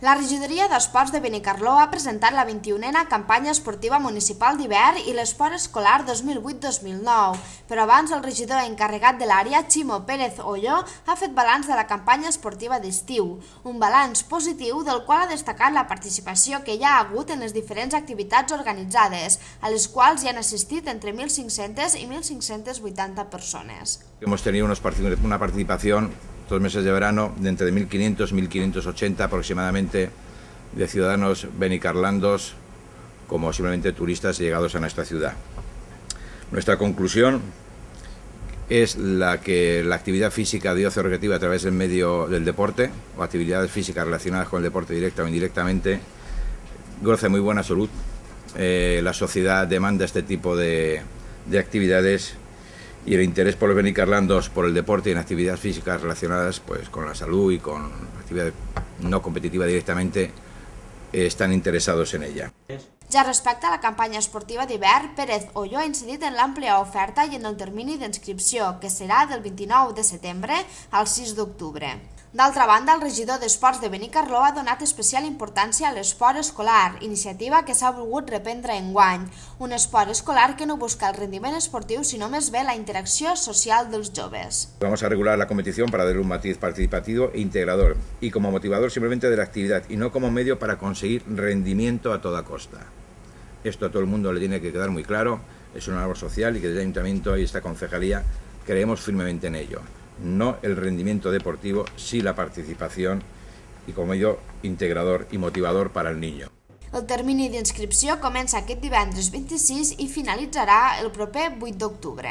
La regidoria d'Esports de Benicarló ha presentat la 21a campanya esportiva municipal d'hivern i l'esport escolar 2008-2009, però abans el regidor encarregat de l'àrea, Ximo Pérez Olló, ha fet balanç de la campanya esportiva d'estiu, un balanç positiu del qual ha destacat la participació que hi ha hagut en les diferents activitats organitzades, a les quals hi han assistit entre 1.500 i 1.580 persones. Hemos tenido una participación 2 meses de verano de entre 1.500 y 1.580 aproximadamente de ciudadanos benicarlandos como simplemente turistas llegados a nuestra ciudad. Nuestra conclusión es la que la actividad física de ocio recreativa a través del medio del deporte o actividades físicas relacionadas con el deporte directa o indirectamente goza de muy buena salud. La sociedad demanda este tipo de actividades y el interés por los benicarlandos por el deporte y en actividades físicas relacionadas pues con la salud y con actividad no competitiva directamente están interesados en ella. Ja respecte a la campanya esportiva d'hivern, Pérez Olló ha incidit en l'àmplia oferta i en el termini d'inscripció, que serà del 29 de setembre al 6 d'octubre. D'altra banda, el regidor d'Esports de Benicarló ha donat especial importància a l'esport escolar, iniciativa que s'ha volgut reprendre enguany. Un esport escolar que no busca el rendiment esportiu, sinó més bé la interacció social dels joves. Vamos a regular la competición para darle un matiz participativo e integrador y como motivador simplemente de la actividad y no como medio para conseguir rendimiento a toda costa. Esto a todo el mundo le tiene que quedar muy claro, es una labor social y que desde el Ayuntamiento y esta concejalía creemos firmemente en ello. No el rendimiento deportivo, sí la participación y como medio integrador y motivador para el niño. El termini d'inscripció comença aquest divendres 26 i finalitzarà el proper 8 d'octubre.